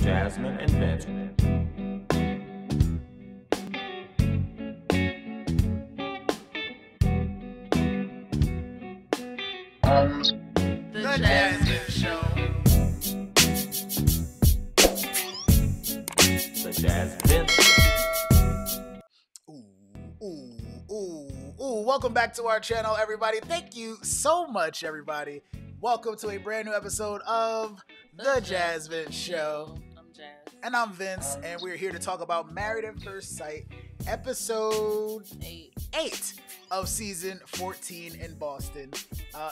Jasmyne and Vince. The JasVynce Show. The JasVynce. Welcome back to our channel, everybody. Thank you so much, everybody. Welcome to a brand new episode of The JasVynce Show. I'm Jazz. And I'm Vince, and we're here to talk about Married at First Sight, episode 8 of season 14 in Boston.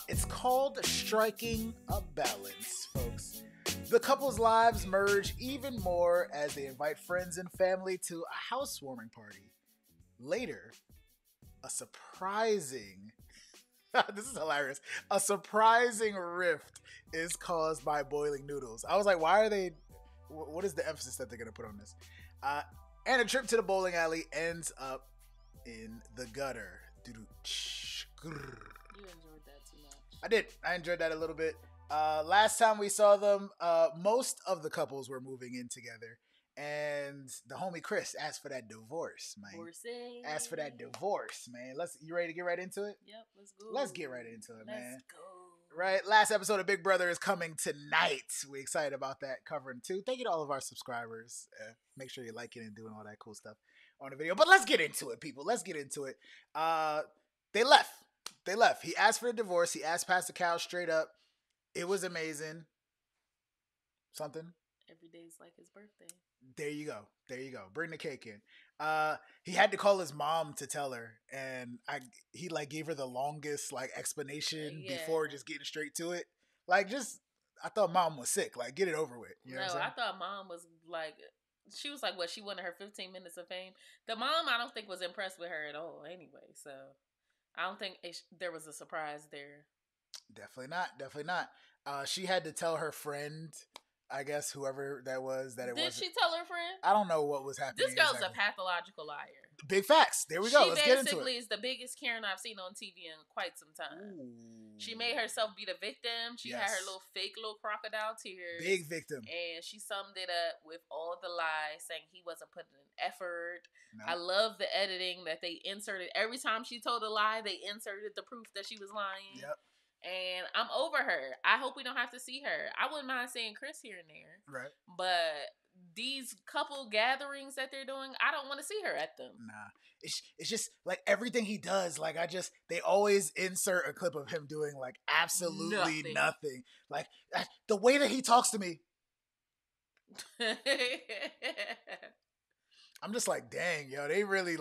It's called Striking a Balance, folks. The couple's lives merge even more as they invite friends and family to a housewarming party. Later, a surprising, this is hilarious, a surprising rift is caused by boiling noodles. I was like, why are they, what is the emphasis that they're going to put on this? And a trip to the bowling alley ends up in the gutter. You enjoyed that too much. I did. I enjoyed that a little bit. Last time we saw them, most of the couples were moving in together. And the homie Chris asked for that divorce, man. Asked for that divorce, man. You ready to get right into it? Yep, let's go. Let's get right into it, man. Let's go. Right, last episode of Big Brother is coming tonight. We're excited about that, covering 2. Thank you to all of our subscribers. Make sure you're liking and doing all that cool stuff on the video. But let's get into it, people. Let's get into it. They left. He asked for a divorce. He asked Pastor Cal straight up. It was amazing. Something? Every day's like his birthday. There you go. Bring the cake in. He had to call his mom to tell her, and he gave her the longest explanation before just getting straight to it. I thought mom was sick. Get it over with. You know what I'm saying? I thought mom was she was what, she wanted her 15 minutes of fame. The mom, I don't think, was impressed with her at all anyway. So I don't think there was a surprise there. Definitely not. She had to tell her friend, I guess whoever that was, that it was. Did she tell her friend? I don't know what was happening. This girl's a pathological liar. Big facts. There we go. Let's get into it. She basically is the biggest Karen I've seen on TV in quite some time. Ooh. She made herself be the victim. She had her fake little crocodile tears. Big victim. And she summed it up with all the lies, saying he wasn't putting in effort. No. I love the editing that they inserted. Every time she told a lie, they inserted the proof that she was lying. Yep. And I'm over her. I hope we don't have to see her. I wouldn't mind seeing Chris here and there. Right. But these couple gatherings that they're doing, I don't want to see her at them. Nah. It's just everything he does, they always insert a clip of him doing absolutely nothing. The way that he talks to me. I'm just dang, yo, they really If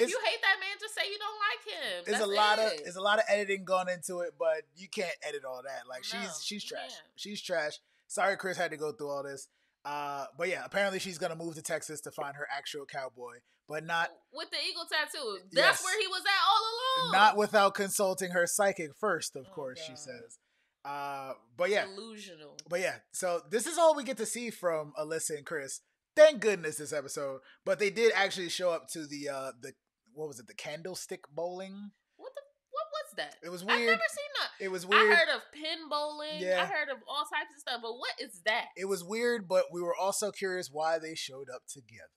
you hate that man, just say you don't like him. There's a lot of editing gone into it, but you can't edit all that. She's trash. Yeah. She's trash. Sorry Chris had to go through all this. But yeah, apparently she's gonna move to Texas to find her actual cowboy, but not with the eagle tattoo. That's where he was at all along. Not without consulting her psychic first, of course, God. She says. But yeah, delusional. But yeah, so this is all we get to see from Alyssa and Chris. Thank goodness this episode. But they did actually show up to the what was it? The candlestick bowling. What was that? It was weird. I've never seen that. It was weird. I heard of pin bowling. Yeah. I heard of all types of stuff. But what is that? It was weird, but we were also curious why they showed up together.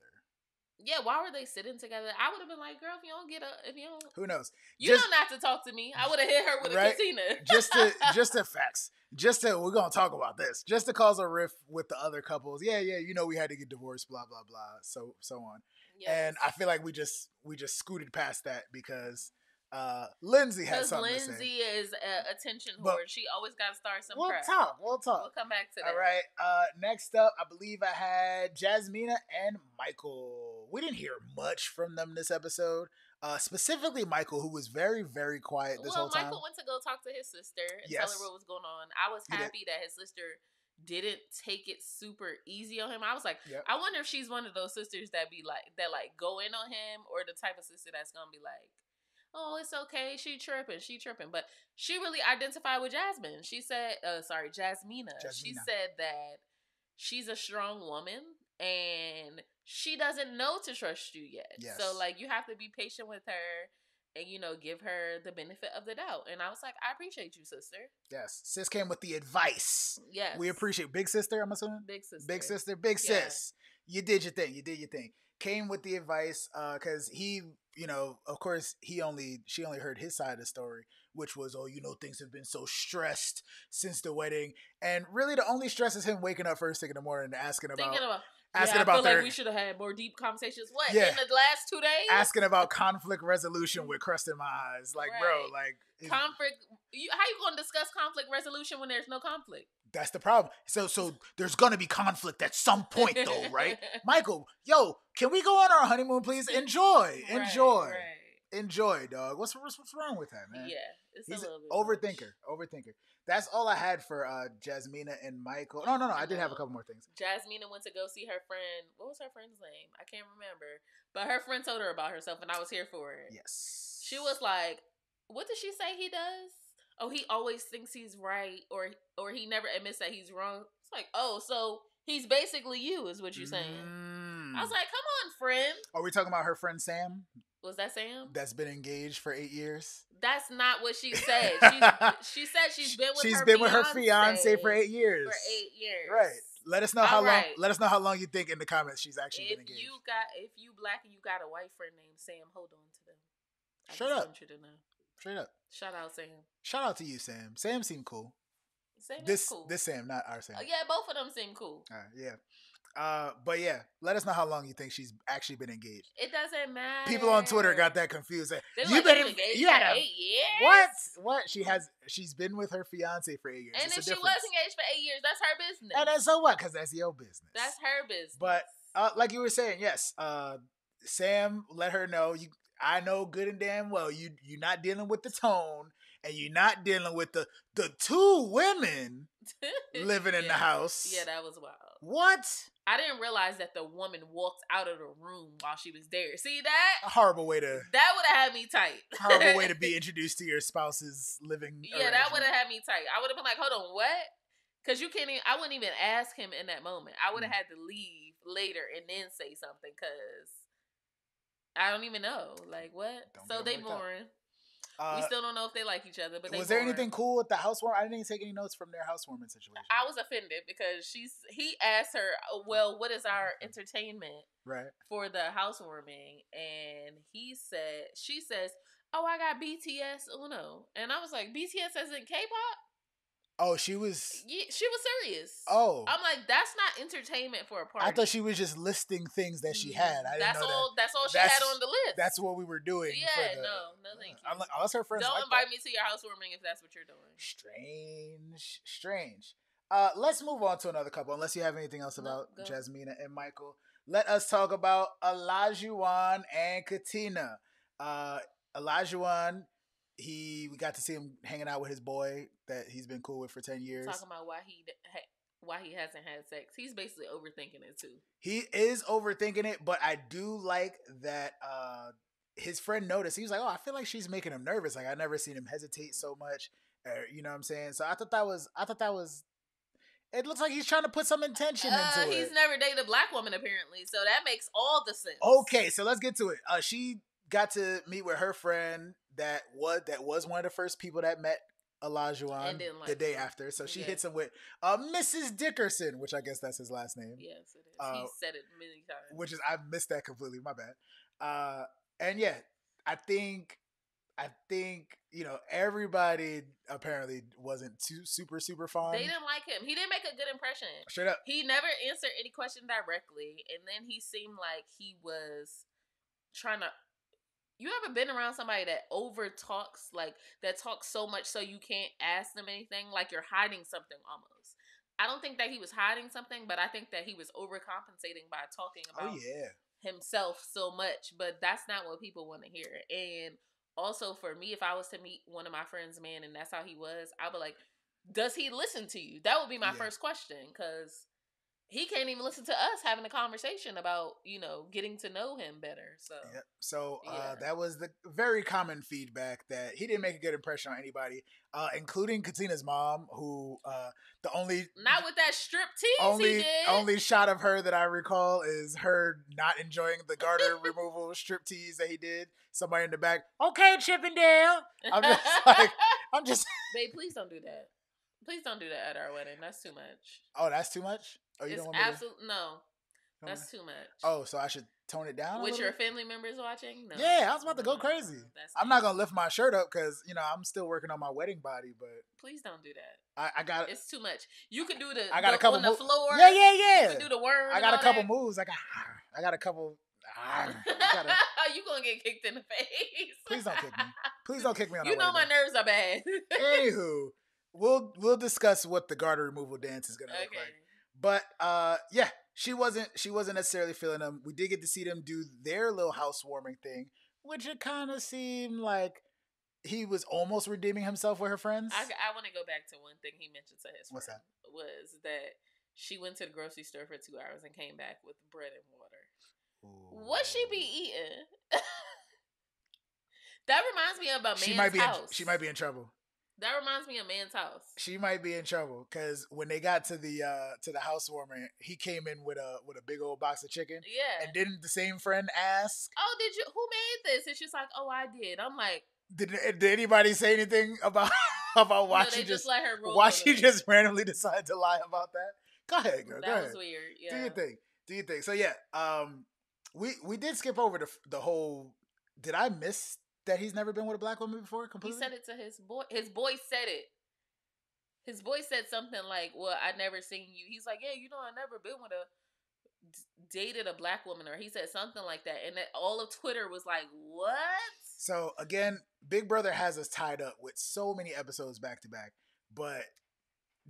Yeah, why were they sitting together? I would have been like, girl, if you don't get up, if you don't... Who knows? You don't have to talk to me. I would have hit her with a katina. just to facts. We're going to talk about this. Just to cause a rift with the other couples. Yeah, we had to get divorced, blah, blah, blah, so on. Yes. And I feel like we just scooted past that because Lindsay had something to say. Lindsay is an attention whore. She always got to start some crap. We'll talk. We'll come back to that. All right. Next up, I believe I had Jasmyne and Michael. We didn't hear much from them this episode. Specifically Michael, who was very, very quiet this whole time. Michael went to go talk to his sister and tell her what was going on. I was happy that his sister didn't take it super easy on him. I was like, I wonder if she's one of those sisters that go in on him, or the type of sister that's gonna be like, oh, it's okay, she tripping. But she really identified with Jasmine. She said, Jasmyne. She said that she's a strong woman and she doesn't know to trust you yet. Yes. So you have to be patient with her and, you know, give her the benefit of the doubt. And I was like, I appreciate you, sister. Yes. Sis came with the advice. Yes. We appreciate. Big sister, I'm assuming? Big sister. Big sister. Big sis. You did your thing. You did your thing. Came with the advice because he, you know, of course, she only heard his side of the story, which was, oh, you know, things have been so stressed since the wedding. And really the only stress is him waking up first thing in the morning and asking about I feel like we should have had more deep conversations. What, in the last 2 days? Asking about conflict resolution with crust in my eyes. Like, bro, like... Conflict... how you going to discuss conflict resolution when there's no conflict? That's the problem. So there's going to be conflict at some point, though, right? Michael, yo, can we go on our honeymoon, please? Enjoy. Enjoy, dog. What's wrong with that, man? Yeah, it's He's a little bit overthinker. That's all I had for Jasmyne and Michael. No, I did have a couple more things. Jasmyne went to go see her friend. What was her friend's name? I can't remember. But her friend told her about herself, and I was here for it. Yes. She was like, what did she say he does? Oh, he always thinks he's right, or he never admits that he's wrong. It's like, oh, so he's basically you, is what you're saying. I was like, come on, friend. Are we talking about her friend Sam? Was that Sam? That's been engaged for 8 years. That's not what she said. She said she's been with her fiance for 8 years. For 8 years. Right. Let us know how long. Let us know how long you think in the comments she's actually been engaged. If you black and you got a white friend named Sam, hold on to them. Straight up. Want you to know. Straight up. Shout out Sam. Shout out to you, Sam. Sam seemed cool. Sam is cool. This Sam, not our Sam. Yeah, both of them seem cool. Yeah. But yeah, let us know how long you think she's actually been engaged. It doesn't matter. People on Twitter got that confused. You've been engaged for 8 years? What? She's been with her fiance for 8 years. And if she was engaged for 8 years, that's her business. And then so what? Because that's your business. That's her business. But like you were saying, yes, Sam let her know. I know good and damn well you're not dealing with the tone, and you're not dealing with the two women living in the house. Yeah, that was wild. What? I didn't realize that the woman walked out of the room while she was there. See that? A horrible way to... That would have had me tight. Horrible way to be introduced to your spouse's living Yeah, that would have had me tight. I would have been like, hold on, what? Because you can't even... I wouldn't even ask him in that moment. I would have had to leave later and then say something because I don't even know. Like, what? So they boring. We still don't know if they like each other, but they was there anything cool with the housewarming? I didn't even take any notes from their housewarming situation. I was offended because he asked her, well, what is our entertainment for the housewarming? And she says, oh, I got BTS Uno. And I was like, BTS as in K-pop? Oh, she was... Yeah, she was serious. Oh. I'm like, that's not entertainment for a party. I thought she was just listing things that she had. I didn't know that's all she had on the list. That's what we were doing. Yeah, no, thank you. Unless her friends don't invite me to your housewarming if that's what you're doing. Strange. Let's move on to another couple, unless you have anything else about Jasmyne and Michael. Let us talk about Olajuwon and Katina. Olajuwon... we got to see him hanging out with his boy that he's been cool with for 10 years. Talking about why he hasn't had sex. He's basically overthinking it too. He is overthinking it, but I do like that his friend noticed. He was like, oh, I feel like she's making him nervous. Like, I've never seen him hesitate so much. You know what I'm saying? So I thought that was it looks like he's trying to put some intention into it. He's never dated a black woman apparently, so that makes all the sense. Okay, so let's get to it. She got to meet with her friend that was one of the first people that met Olajuwon the day after. So she hits him with Mrs. Dickerson, which I guess that's his last name. Yes, it is. He said it many times. Which is, I missed that completely. My bad. And yeah, I think everybody apparently wasn't too super fond. They didn't like him. He didn't make a good impression. Straight up. He never answered any question directly, and then he seemed like he was trying to. You ever been around somebody that over talks, like that talks so much so you can't ask them anything, like you're hiding something almost? I don't think that he was hiding something, but I think that he was overcompensating by talking about himself so much. But that's not what people want to hear. And also for me, if I was to meet one of my friends' man and that's how he was, I'd be like, does he listen to you? That would be my first question, because he can't even listen to us having a conversation about, getting to know him better. So, yeah. So that was the very common feedback, that he didn't make a good impression on anybody, including Katina's mom, who the only not with that strip tease he did. Only shot of her that I recall is her not enjoying the garter removal strip tease that he did. Somebody in the back, okay, Chippendale. I'm just. Babe, please don't do that. Please don't do that at our wedding. That's too much. Oh, that's too much? Oh, you don't want me to? No. That's too much. Oh, so I should tone it down? With your family members watching? No. Yeah, I was about to go crazy. I'm not going to lift my shirt up because, I'm still working on my wedding body, but. Please don't do that. I got. It's too much. You can do I got a couple on the floor. Yeah. You can do the worm. I got a couple moves. I got a couple. You gonna get kicked in the face. Please don't kick me. Please don't kick me on. You know my nerves are bad. Anywho, we'll discuss what the garter removal dance is gonna look like. But yeah, she wasn't necessarily feeling them. We did get to see them do their little housewarming thing, which it kind of seemed like he was almost redeeming himself with her friends. I want to go back to one thing he mentioned to his What's friend. Was that she went to the grocery store for 2 hours and came back with bread and water. Ooh. What she be eating? That reminds me of a man's house. She might be in trouble. That reminds me of man's house. She might be in trouble because when they got to the housewarming, he came in with a big old box of chicken. Yeah. And didn't the same friend ask, "Oh, did you? Who made this?" And she's like, "Oh, I did." I'm like, Did anybody say anything about why she just let her roll? Why she just randomly decided to lie about that? Go ahead, girl. That was weird. Yeah. Do your thing. So yeah, we did skip over the whole. Did I miss that he's never been with a black woman before? Completely. He said it to his boy. His boy said it. His boy said something like, "Well, I never seen you." He's like, "Yeah, I never been with dated a black woman," or he said something like that, and that all of Twitter was like, "What?" So again, Big Brother has us tied up with so many episodes back to back, but.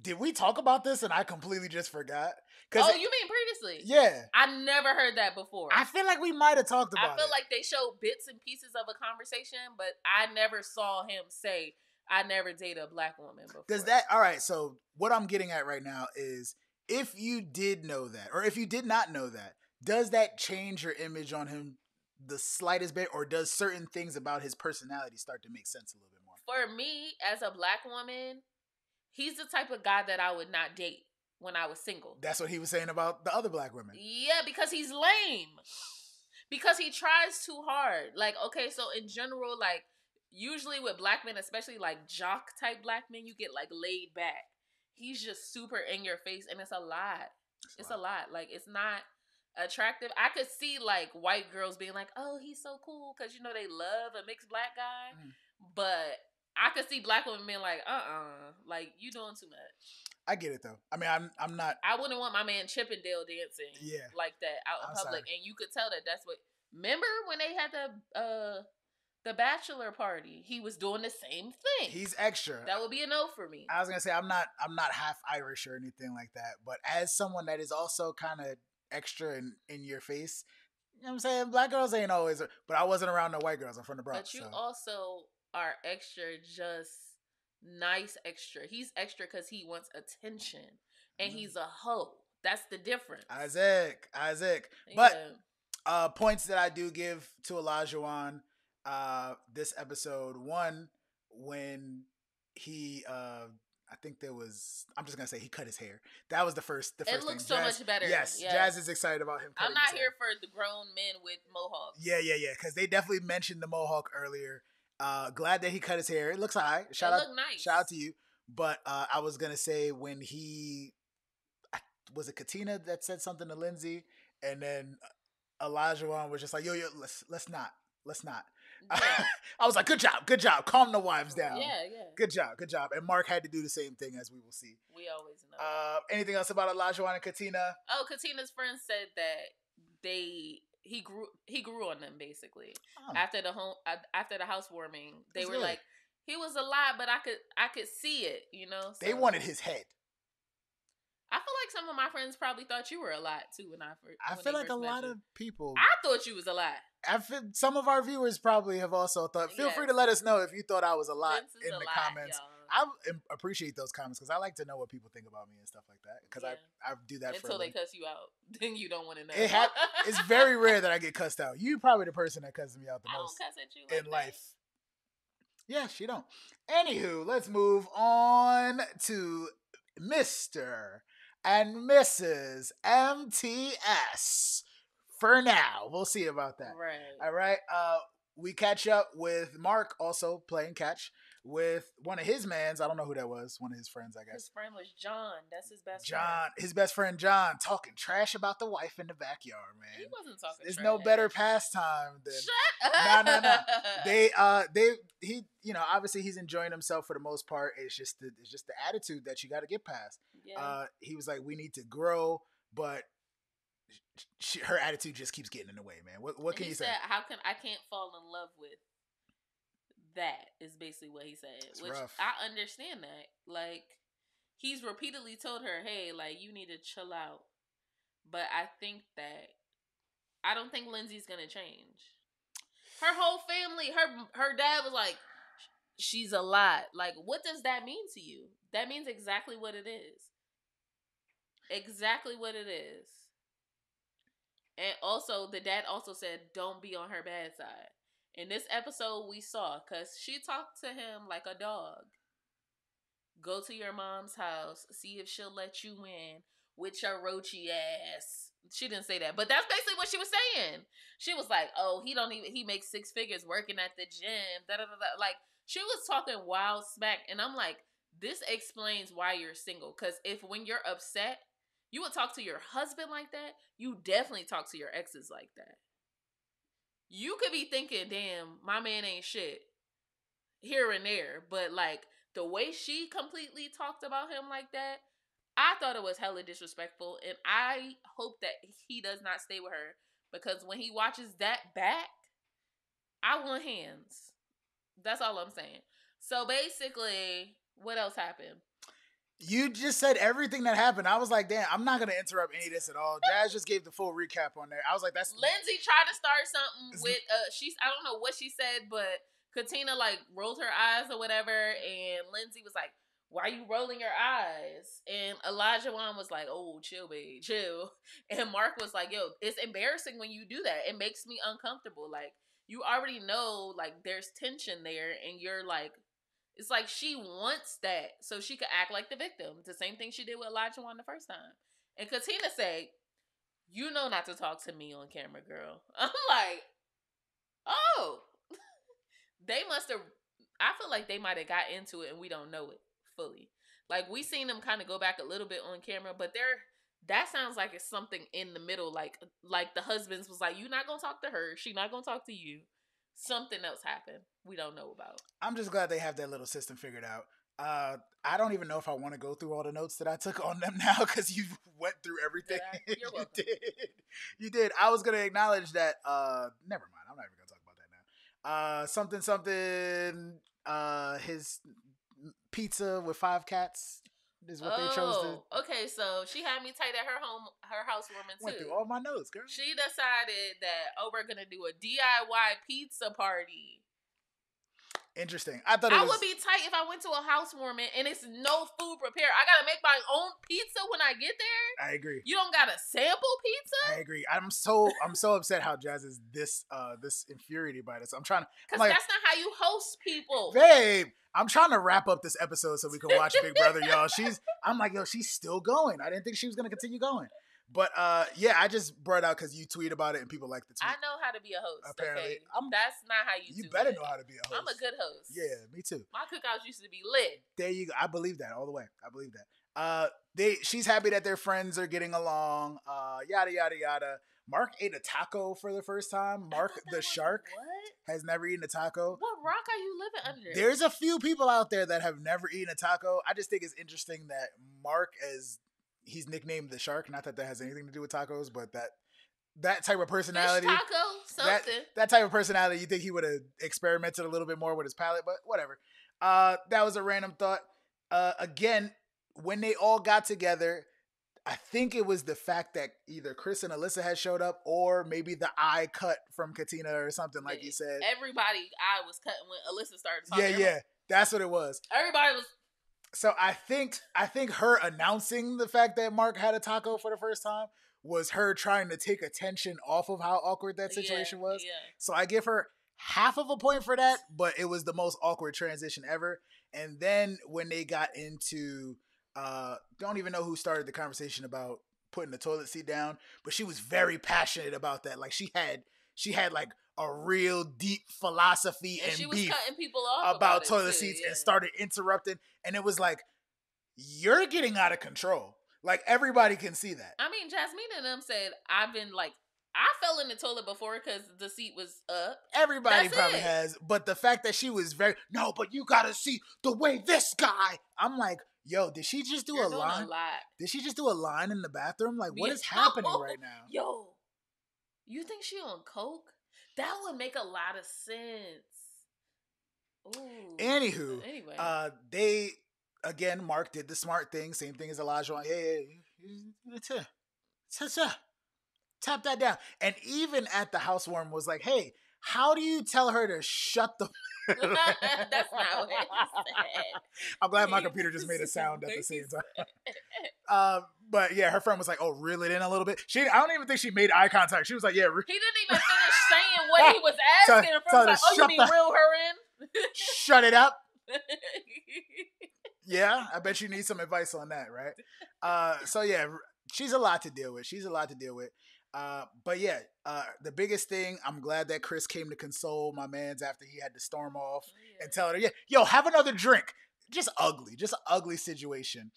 Did we talk about this and I completely just forgot? You mean previously? Yeah. I never heard that before. I feel like we might have talked about it. I feel like they showed bits and pieces of a conversation, but I never saw him say, "I never dated a black woman before." All right, so what I'm getting at right now is, if you did know that, or if you did not know that, does that change your image on him the slightest bit, or does certain things about his personality start to make sense a little bit more? For me, as a black woman, he's the type of guy that I would not date when I was single. That's what he was saying about the other black women. Yeah, because he's lame. Because he tries too hard. Like, okay, so in general, like, usually with black men, especially like jock type black men, you get like laid back. He's just super in your face, and it's a lot. It's a lot. Like, it's not attractive. I could see like white girls being like, "Oh, he's so cool," because they love a mixed black guy. But I could see black women being like, like, you doing too much. I get it though. I mean, I'm not. I wouldn't want my man Chippendale dancing like that out in public, and you could tell that's what. Remember when they had the bachelor party? He was doing the same thing. He's extra. That would be a no for me. I was gonna say I'm not half Irish or anything like that, but as someone that is also kind of extra in your face, you know what I'm saying? Black girls ain't always. But I wasn't around no white girls. I'm from the Bronx. But you also are extra, just nice extra. He's extra because he wants attention, and he's a hoe. That's the difference. Isaac. But points that I do give to Olajuwon this episode. One, when he I think there was. I'm just gonna say he cut his hair. That was the first. It looks so much better. Yes, Jazz is excited about him. I'm not here for the grown men with mohawks. Yeah. Because they definitely mentioned the mohawk earlier. Glad that he cut his hair. It looks alright. Shout out to you. But I was gonna say when was it Katina that said something to Lindsay, and then Olajuwon was just like, "Yo, let's not." Yeah. I was like, good job. Calm the wives down. Yeah. Good job. And Mark had to do the same thing, as we will see. We always know. Anything else about Olajuwon and Katina? Oh, Katina's friend said that he grew on them basically. After the housewarming. They were like, he was a lot, but I could see it, So. They wanted his head. I feel like some of my friends probably thought you were a lot too I feel like a lot of people. I thought you was a lot. Some of our viewers probably have also thought. Feel free to let us know if you thought I was a lot in the comments. I appreciate those comments because I like to know what people think about me and stuff like that. Because I do that until they cuss you out. Then you don't want to know. It's very rare that I get cussed out. You probably the person that cusses me out the most. I don't cuss at you like in life. Yeah, she don't. Anywho, let's move on to Mr. and Mrs. MTS. For now, we'll see about that. Right. All right. We catch up with Mark also playing catch with one of his mans. I don't know who that was. One of his friends, I guess. His friend was John. That's his best friend. John, his best friend John, talking trash about the wife in the backyard, man. He wasn't talking There's trash. no better pastime than Shut up. No. He obviously he's enjoying himself for the most part. It's just the attitude that you got to get past. Yeah. He was like, we need to grow, but her attitude just keeps getting in the way, man. What can you say? How can I can't fall in love with that? Is basically what he said. It's which rough. I understand that. Like, he's repeatedly told her, "Hey, like, you need to chill out." But I don't think Lindsay's gonna change. Her whole family, her dad was like, "She's a lot." Like, what does that mean to you? That means exactly what it is. Exactly what it is. And also, the dad also said, don't be on her bad side. In this episode, we saw, because she talked to him like a dog. Go to your mom's house, see if she'll let you in with your roachy ass. She didn't say that, but that's basically what she was saying. She was like, oh, he makes 6 figures working at the gym. Da, da, da, da. Like, she was talking wild smack. And I'm like, this explains why you're single. Because if when you're upset, you would talk to your husband like that, you definitely talk to your exes like that. You could be thinking, damn, my man ain't shit here and there. But, like, the way she completely talked about him like that, I thought it was hella disrespectful. And I hope that he does not stay with her. Because when he watches that back, I want hands. That's all I'm saying. So, basically, what else happened? You just said everything that happened. I was like, damn, I'm not going to interrupt any of this at all. Jazz just gave the full recap on there. I was like, that's... Lindsay tried to start something with, I don't know what she said, but Katina, like, rolled her eyes or whatever, and Lindsay was like, why are you rolling your eyes? And Elijah Wan was like, oh, chill, babe, chill. And Mark was like, yo, it's embarrassing when you do that. It makes me uncomfortable. Like, you already know, like, there's tension there, and you're like, it's like she wants that so she could act like the victim. The same thing she did with Elijah Wan the first time. And Katina said, you know not to talk to me on camera, girl. I'm like, oh. They must have, I feel like they might have got into it and we don't know it fully. Like, we seen them kind of go back a little bit on camera, but that sounds like it's something in the middle. Like the husbands was like, you're not going to talk to her. She's not going to talk to you. Something else happened we don't know about. I'm just glad they have that little system figured out. I don't even know if I want to go through all the notes that I took on them now because you went through everything. You're welcome. You did. I was going to acknowledge that. Never mind. I'm not even going to talk about that now. His pizza with 5 cats is what they chose to. Okay, so she had me tight at her housewarming too. Went through all my notes, girl. She decided that, we're going to do a DIY pizza party. Interesting. I would be tight if I went to a housewarming and it's no food prepared. I gotta make my own pizza when I get there. I agree. You don't gotta sample pizza. I agree. I'm so upset how Jazz is this infuriated by this. Because that's not how you host people, babe. I'm trying to wrap up this episode so we can watch Big Brother, y'all. I'm like, yo, she's still going. I didn't think she was gonna continue going. But yeah, I just brought it out because you tweet about it and people like the tweet. I know how to be a host. Apparently, okay? That's not how you do it. You better know how to be a host. I'm a good host. Yeah, me too. My cookouts used to be lit. There you go. I believe that all the way. I believe that. She's happy that their friends are getting along. Yada yada yada. Mark ate a taco for the first time. Mark the shark has never eaten a taco. What rock are you living under? There's a few people out there that have never eaten a taco. I just think it's interesting that Mark he's nicknamed the shark. Not that has anything to do with tacos, but that type of personality. Fish taco, something. That type of personality, you think he would have experimented a little bit more with his palate, but whatever. That was a random thought. Again, when they all got together, I think it was the fact that either Chris and Alyssa had showed up or maybe the eye cut from Katina or something, like you said. Everybody eye was cutting when Alyssa started talking. Yeah. That's what it was. Everybody was. So I think her announcing the fact that Mark had a taco for the first time was her trying to take attention off of how awkward that situation was. Yeah. So I give her half of a point for that, but it was the most awkward transition ever. And then when they got into, don't even know who started the conversation about putting the toilet seat down, but she was very passionate about that. Like she had like a real deep philosophy and she was beef cutting people off about toilet seats and started interrupting. And it was like, you're getting out of control. Like everybody can see that. I mean, Jasmine and them said, I've been like, I fell in the toilet before because the seat was up. Everybody probably has. But the fact that she was no, but you gotta see the way this guy. I'm like, yo, did she just do a line? Did she just do a line in the bathroom? Like, what is happening right now? Yo, you think she on coke? That would make a lot of sense. Ooh. Anywho, Mark did the smart thing. Same thing as Elijah. Tap that down. And even at the housewarming was like, hey, how do you tell her to shut the... That's not what he said. I'm glad my computer just made a sound at the same time. But yeah, her friend was like, oh, reel it in a little bit. I don't even think she made eye contact. She was like, yeah. He didn't even finish saying what he was asking. Her friend was like, oh, you mean reel her in? Shut it up. Yeah, I bet you need some advice on that, right? So yeah, she's a lot to deal with. But yeah, the biggest thing, I'm glad that Chris came to console my mans after he had to storm off and tell her, yo, have another drink. Just an ugly situation.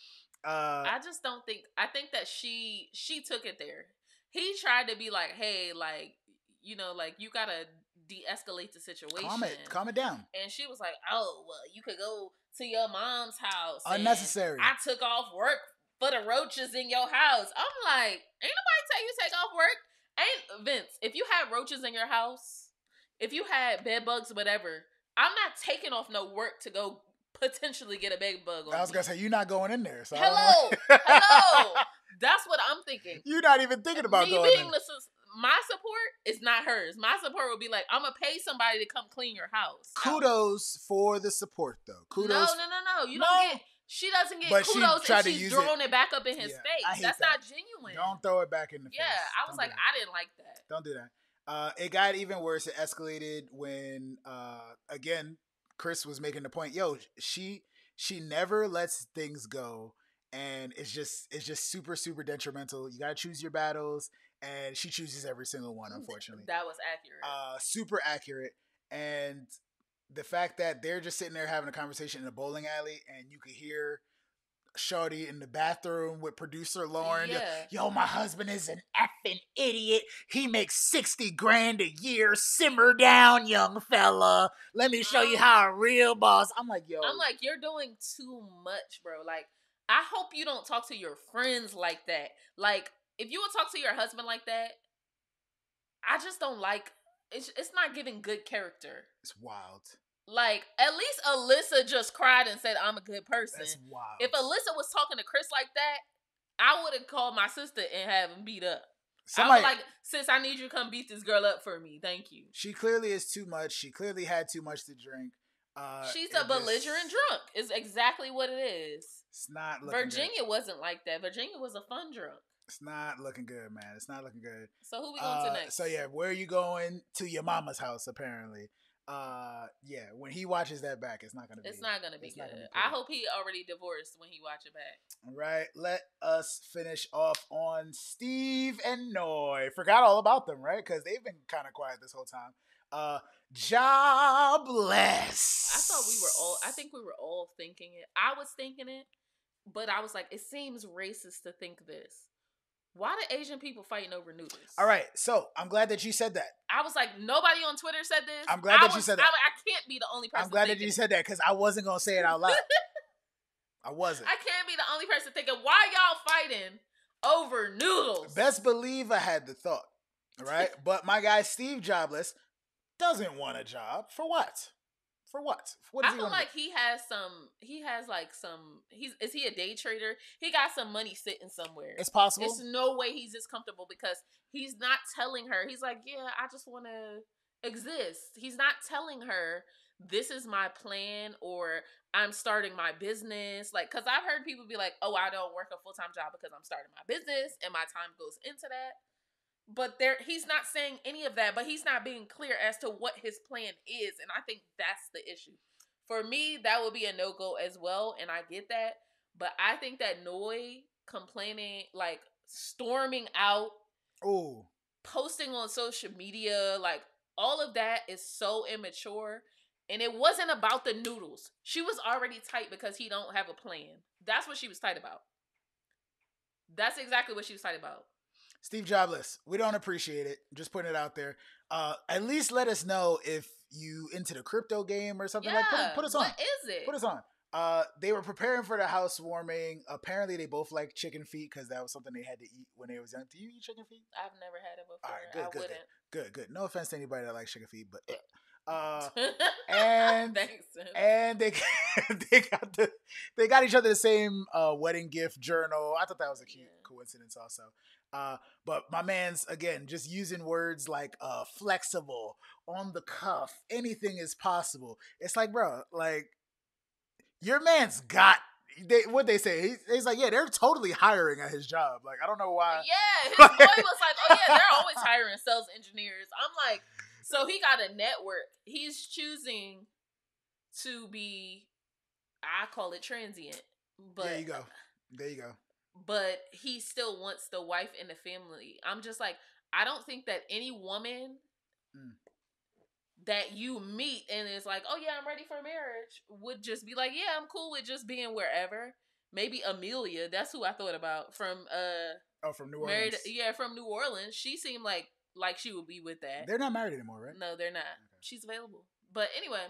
I just don't think, I think that she took it there. He tried to be like, hey, like, you know, like you gotta de-escalate the situation. Calm it down. And she was like, oh, well, you could go to your mom's house. Unnecessary. I took off work for the roaches in your house. I'm like, ain't nobody tell you to take off work. Vince, if you had roaches in your house, if you had bed bugs, whatever, I'm not taking off no work to go potentially get a bed bug on I was going to say, you're not going in there. So Hello. That's what I'm thinking. You're not even thinking about going in. My support is not hers. My support would be like, I'm going to pay somebody to come clean your house. Kudos for the support, though. Kudos. No. You don't get... She doesn't get kudos if she's throwing it back up in his face. That's not genuine. Don't throw it back in the face. Yeah, I was like, I didn't like that. Don't do that. It got even worse. It escalated when, again, Chris was making the point, yo, she never lets things go. And it's just super, super detrimental. You got to choose your battles. And she chooses every single one, unfortunately. That was accurate. Super accurate. And the fact that they're just sitting there having a conversation in a bowling alley and you could hear Shorty in the bathroom with producer Lauren. Yeah. Yo, my husband is an effing idiot. He makes $60,000 a year. Simmer down, young fella. Let me show you how a real boss. I'm like, you're doing too much, bro. Like, I hope you don't talk to your friends like that. Like, if you would talk to your husband like that, I just don't like... It's not giving good character. It's wild. Like, at least Alyssa just cried and said, I'm a good person. That's wild. If Alyssa was talking to Chris like that, I would have called my sister and have him beat up. I was like, sis, I need you to come beat this girl up for me. Thank you. She clearly is too much. She clearly had too much to drink. She's a belligerent drunk. Is exactly what it is. It's not looking Virginia wasn't like that. Virginia was a fun drunk. It's not looking good, man. It's not looking good. So who we going to next? So yeah, where are you going? To your mama's house, apparently. Yeah, when he watches that back, it's not gonna be. It's not gonna be good. I hope he already divorced when he watch it back. All right, let us finish off on Steve and Noy. Forgot all about them, right? Because they've been kind of quiet this whole time. Jobless. I think we were all thinking it. I was thinking it, but I was like, it seems racist to think this. Why do Asian people fighting over noodles? All right, so I'm glad that you said that. I was like, nobody on Twitter said this. I'm glad that you said that. I can't be the only person. I'm glad that you said that because I wasn't gonna say it out loud. I wasn't. I can't be the only person thinking, why y'all fighting over noodles? Best believe I had the thought. All right, but my guy Steve Jobless doesn't want a job. For what? For what? What does I feel like he has some. Is he a day trader? He got some money sitting somewhere. It's possible. There's no way he's this comfortable because he's not telling her. He's like, yeah, I just want to exist. He's not telling her this is my plan, or I'm starting my business. Like, because I've heard people be like, oh, I don't work a full-time job because I'm starting my business and my time goes into that. But he's not saying any of that, but he's not being clear as to what his plan is. And I think that's the issue. For me, that would be a no-go as well, and I get that. But I think that Noi complaining, like storming out, posting on social media, like all of that is so immature. And it wasn't about the noodles. She was already tight because he don't have a plan. That's what she was tight about. That's exactly what she was tight about. Steve Jobless, we don't appreciate it. Just putting it out there. At least let us know if you into the crypto game or something. Put us on. What is it? Put us on. They were preparing for the housewarming. Apparently, they both like chicken feet because that was something they had to eat when they was young. Do you eat chicken feet? I've never had it before. All right, wouldn't. Good. No offense to anybody that likes chicken feet, but and thanks. And they got each other the same wedding gift journal. I thought that was a cute coincidence, also. But my man's, again, just using words like flexible, on the cuff, anything is possible. It's like, bro, like, your man's got, what they say, he's like, yeah, they're totally hiring at his job. Like, I don't know why. Yeah, his boy was like, oh yeah, they're always hiring sales engineers. I'm like, so he got a network. He's choosing to be, I call it transient. But there you go. But he still wants the wife and the family. I'm just like, I don't think that any woman that you meet and is like, oh yeah, I'm ready for marriage, would just be like, yeah, I'm cool with just being wherever. Maybe Amelia, that's who I thought about from from New Orleans. From New Orleans. She seemed like she would be with that. They're not married anymore, right? No, they're not. Okay. She's available. But anyway,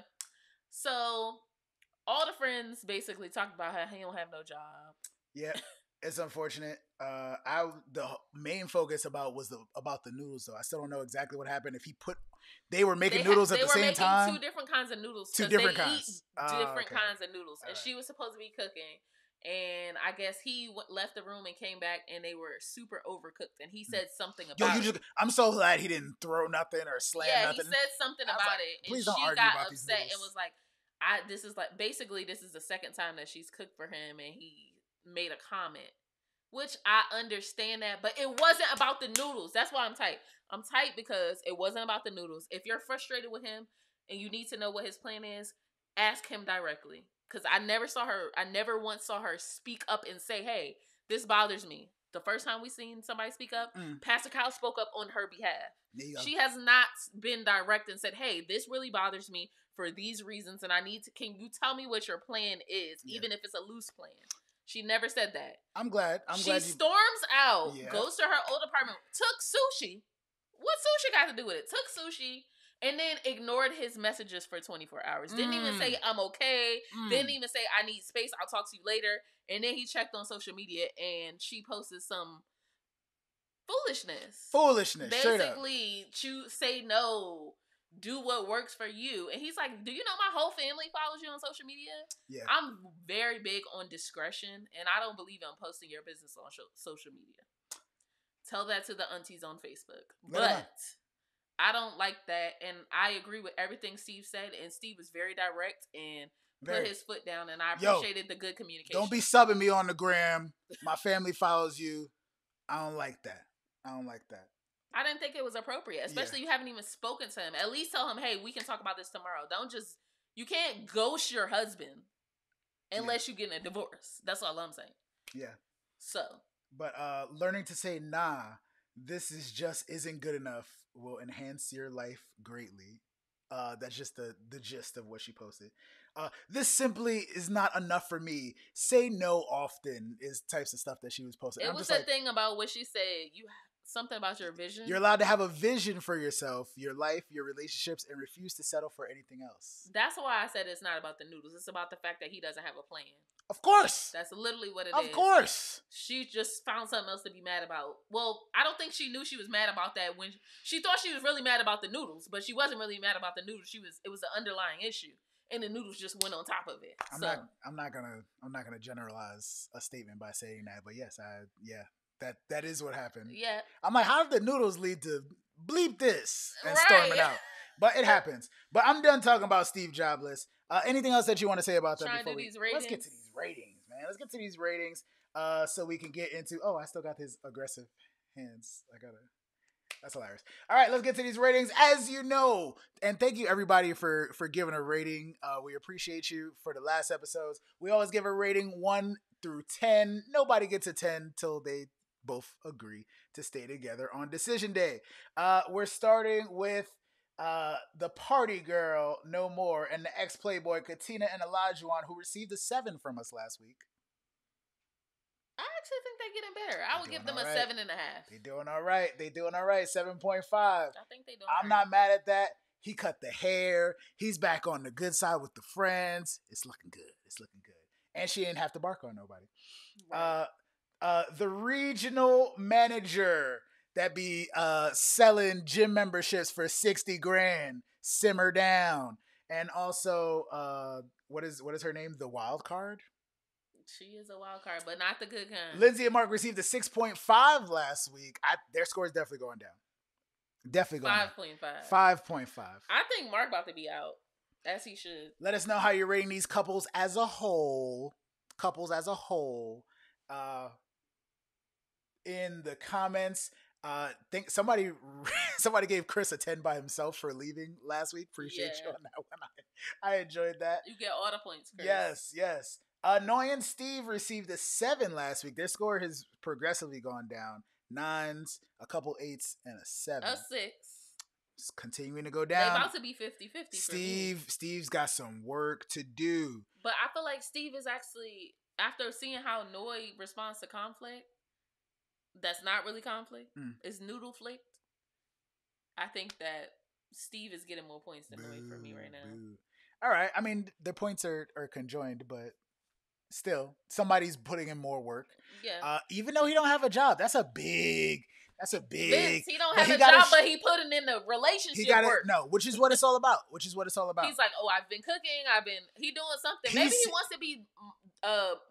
so all the friends basically talked about how he don't have no job. Yeah. It's unfortunate. The main focus was about the noodles, though. I still don't know exactly what happened. If they were making noodles at the same time. Two different kinds of noodles. Different kinds. Different kinds of noodles, and right. She was supposed to be cooking, and I guess he left the room and came back, and they were super overcooked. And he said something about it. I'm so glad he didn't throw nothing or slam nothing. Yeah, he said something about it, and she got upset and was like, this is the second time that she's cooked for him, and he made a comment, which I understand that, but it wasn't about the noodles. That's why I'm tight. I'm tight because it wasn't about the noodles. If you're frustrated with him and you need to know what his plan is, ask him directly. Because I never once saw her speak up and say, hey, this bothers me. The first time we seen somebody speak up, Pastor Kyle spoke up on her behalf. She has not been direct and said, hey, this really bothers me for these reasons, and can you tell me what your plan is, even if it's a loose plan? She never said that. I'm glad. She storms out, goes to her old apartment, took sushi. What sushi got to do with it? Took sushi and then ignored his messages for 24 hours. Didn't even say, I'm okay. Didn't even say, I need space. I'll talk to you later. And then he checked on social media and she posted some foolishness. Basically, say no. Do what works for you. And he's like, do you know my whole family follows you on social media? Yeah. I'm very big on discretion, and I don't believe in posting your business on social media. Tell that to the aunties on Facebook. But I don't like that, and I agree with everything Steve said, and Steve was very direct and put his foot down, and I appreciated the good communication. Don't be subbing me on the gram. My family follows you. I don't like that. I didn't think it was appropriate, especially you haven't even spoken to him. At least tell him, hey, we can talk about this tomorrow. You can't ghost your husband unless you get a divorce. That's all I'm saying. Yeah. So. But learning to say, nah, this isn't good enough will enhance your life greatly. That's just the gist of what she posted. This simply is not enough for me. Say no often is types of stuff that she was posting. It was the thing about what she said. Something about your vision. You're allowed to have a vision for yourself, your life, your relationships, and refuse to settle for anything else. That's why I said it's not about the noodles. It's about the fact that he doesn't have a plan. Of course. That's literally what it is. Of course. She just found something else to be mad about. Well, I don't think she knew she was mad about that when she thought she was really mad about the noodles, but she wasn't really mad about the noodles. It was an underlying issue, and the noodles just went on top of it. I'm not gonna generalize a statement by saying that, but yes, that is what happened. Yeah. I'm like, how did the noodles lead to bleep this and storm it out? But it happens. But I'm done talking about Steve Jobless. Anything else that you want to say about that? Let's get to these ratings, man. Let's get to these ratings. So we can get into. Oh, I still got his aggressive hands. That's hilarious. All right, let's get to these ratings. As you know, and thank you everybody for giving a rating. We appreciate you for the last episodes. We always give a rating 1 through 10. Nobody gets a 10 till they both agree to stay together on decision day. We're starting with the party girl, No More, and the ex-Playboy, Katina and Olajuwon, who received a 7 from us last week. I actually think they're getting better. I would give them a 7.5. They're doing all right. 7.5. I think they do. I'm not mad at that. He cut the hair. He's back on the good side with the friends. It's looking good. And she didn't have to bark on nobody. Right. The regional manager that be selling gym memberships for $60,000, simmer down. And also, what is her name? The wild card? She is a wild card, but not the good kind. Lindsay and Mark received a 6.5 last week. Their score is definitely going down. 5.5. 5.5. I think Mark about to be out, as he should. Let us know how you're rating these couples as a whole. In the comments. Think somebody gave Chris a 10 by himself for leaving last week. Appreciate you on that one. I enjoyed that. You get all the points, Chris. Yes. Annoying Steve received a 7 last week. Their score has progressively gone down. 9s, a couple 8s, and a 7. A 6. It's continuing to go down. They're about to be 50-50 Steve's got some work to do. But I feel like Steve is actually, after seeing how Noi responds to conflict, that's not really conflict. It's noodle flicked. I think that Steve is getting more points than Noi for me right now. All right. I mean, the points are conjoined, but still, somebody's putting in more work. Yeah. Even though he don't have a job, that's a big. Vince, he don't have a job, but he putting in the relationship work. No, which is what it's all about. He's like, oh, I've been cooking. He doing something. Maybe he wants to be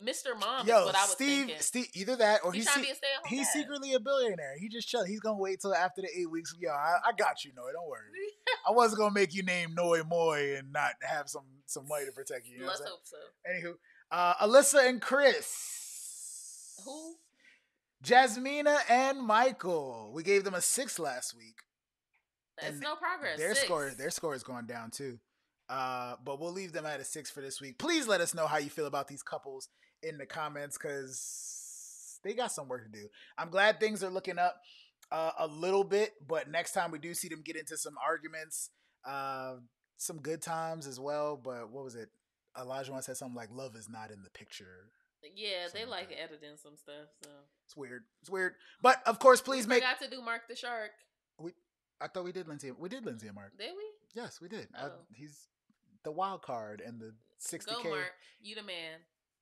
Mr. Mom. Is what I was thinking. Steve, either that or he's trying to be a stay-at-home he's dad. Secretly a billionaire. He just chilling. He's gonna wait till after the 8 weeks. Yo, I got you, Noi. Don't worry. I wasn't gonna make you name Noi Moy and not have some money to protect you. Let's hope so. Anywho, Alyssa and Chris. Who? Jasmyne and Michael. We gave them a 6 last week. That's no progress. Their score is going down too. But we'll leave them at a 6 for this week. Please let us know how you feel about these couples in the comments, because they got some work to do. I'm glad things are looking up a little bit, but next time we do see them get into some arguments, some good times as well. But what was it? Olajuwon said something like, "Love is not in the picture." Yeah, they like editing some stuff, so it's weird. But of course, please forgot to do Mark the Shark. I thought we did Lindsay. We did Lindsay and Mark. Did we? Yes, we did. Oh. He's the wild card and the 60K. Go Mark, you the man.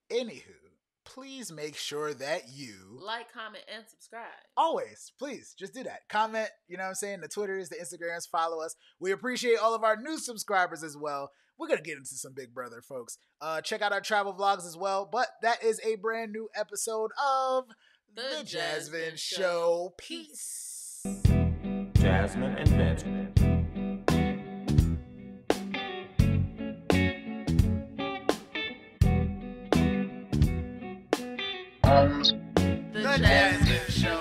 Anywho, please make sure that you like, comment, and subscribe. Always, please, just do that. Comment, you know what I'm saying? The Twitters, the Instagrams, follow us. We appreciate all of our new subscribers as well. We're going to get into some Big Brother, folks. Check out our travel vlogs as well. But that is a brand new episode of The JasVynce Show. Peace. Jasmyne and Vince. The JasVynce Show.